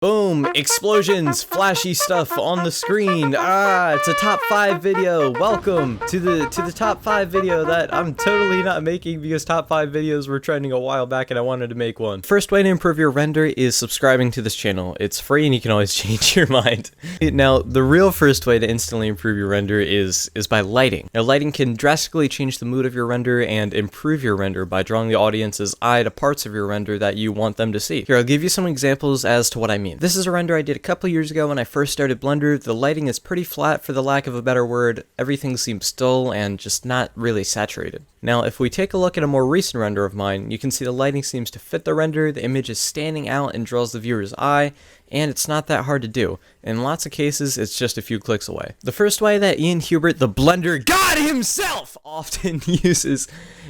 Boom! Explosions, flashy stuff on the screen. It's a top 5 video. Welcome to the top 5 video that I'm totally not making because top 5 videos were trending a while back and I wanted to make one. First way to improve your render is subscribing to this channel. It's free and you can always change your mind. Now, the real first way to instantly improve your render is by lighting. Now, lighting can drastically change the mood of your render and improve your render by drawing the audience's eye to parts of your render that you want them to see. Here, I'll give you some examples as to what I mean. This is a render I did a couple years ago when I first started Blender. The lighting is pretty flat for the lack of a better word. Everything seems dull and just not really saturated. Now, if we take a look at a more recent render of mine, you can see the lighting seems to fit the render, the image is standing out and draws the viewer's eye, and it's not that hard to do. In lots of cases, it's just a few clicks away. The first way that Ian Hubert, the Blender God himself, often uses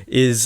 is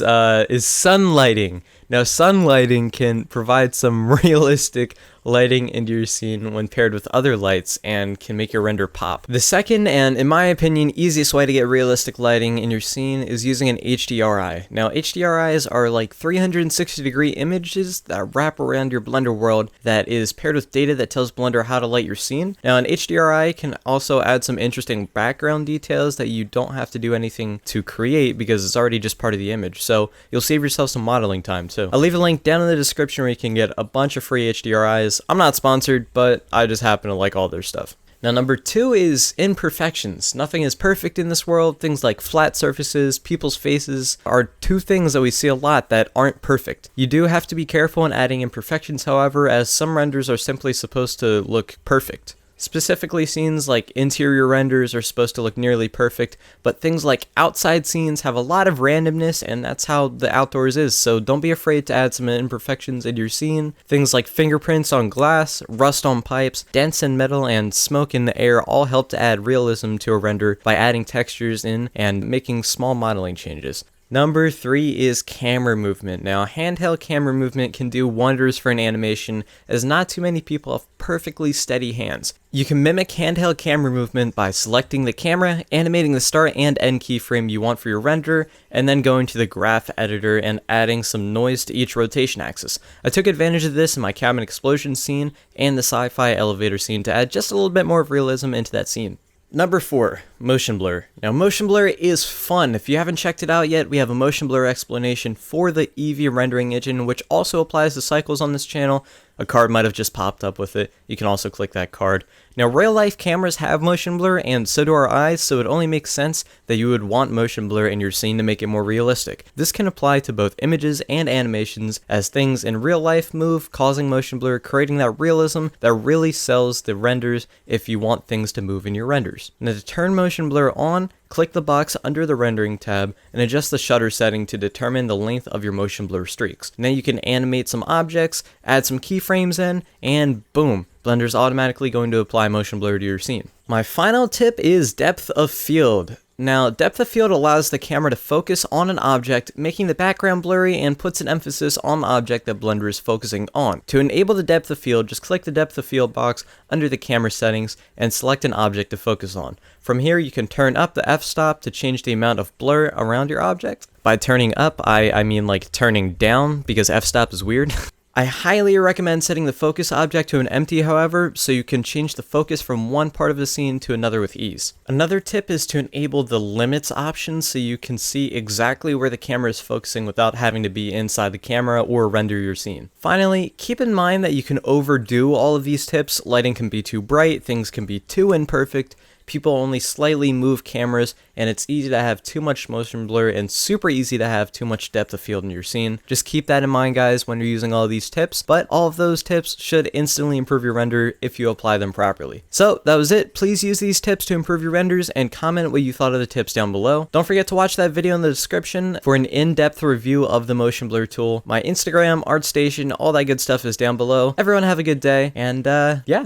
sun lighting. Now, sun lighting can provide some realistic lighting into your scene when paired with other lights and can make your render pop. The second, and in my opinion, easiest way to get realistic lighting in your scene is using an HDRI. Now, HDRIs are like 360-degree images that wrap around your Blender world that is paired with data that tells Blender how to light your scene. Now, an HDRI can also add some interesting background details that you don't have to do anything to create because it's already just part of the image, so you'll save yourself some modeling time too. I'll leave a link down in the description where you can get a bunch of free HDRIs. I'm not sponsored, but I just happen to like all their stuff. Now, number 2 is imperfections. Nothing is perfect in this world. Things like flat surfaces, people's faces are two things that we see a lot that aren't perfect. You do have to be careful in adding imperfections, however, as some renders are simply supposed to look perfect. Specifically, scenes like interior renders are supposed to look nearly perfect, but things like outside scenes have a lot of randomness, and that's how the outdoors is, so don't be afraid to add some imperfections in your scene. Things like fingerprints on glass, rust on pipes, dents in metal, and smoke in the air all help to add realism to a render by adding textures in and making small modeling changes. Number 3 is camera movement. Now, handheld camera movement can do wonders for an animation, as not too many people have perfectly steady hands. You can mimic handheld camera movement by selecting the camera, animating the start and end keyframe you want for your render, and then going to the graph editor and adding some noise to each rotation axis. I took advantage of this in my cabin explosion scene and the sci-fi elevator scene to add just a little bit more of realism into that scene. Number 4, motion blur. Now, motion blur is fun. If you haven't checked it out yet, we have a motion blur explanation for the Eevee rendering engine, which also applies to cycles on this channel. A card might have just popped up with it. You can also click that card. Now, real-life cameras have motion blur, and so do our eyes, so it only makes sense that you would want motion blur in your scene to make it more realistic. This can apply to both images and animations, as things in real life move, causing motion blur, creating that realism that really sells the renders if you want things to move in your renders. Now, to turn motion blur on, click the box under the rendering tab and adjust the shutter setting to determine the length of your motion blur streaks. Now you can animate some objects, add some keyframes in, and boom, Blender's automatically going to apply motion blur to your scene. My final tip is depth of field. Now, depth of field allows the camera to focus on an object, making the background blurry, and puts an emphasis on the object that Blender is focusing on. To enable the depth of field, just click the depth of field box under the camera settings and select an object to focus on. From here, you can turn up the f-stop to change the amount of blur around your object. By turning up, I mean like turning down, because f-stop is weird. I highly recommend setting the focus object to an empty, however, so you can change the focus from one part of the scene to another with ease. Another tip is to enable the limits option so you can see exactly where the camera is focusing without having to be inside the camera or render your scene. Finally, keep in mind that you can overdo all of these tips. Lighting can be too bright, things can be too imperfect, people only slightly move cameras, and it's easy to have too much motion blur and super easy to have too much depth of field in your scene. Just keep that in mind, guys, when you're using all of these tips, but all of those tips should instantly improve your render if you apply them properly. So that was it. Please use these tips to improve your renders and comment what you thought of the tips down below. Don't forget to watch that video in the description for an in-depth review of the motion blur tool. My Instagram, Artstation, all that good stuff is down below. Everyone have a good day, and yeah.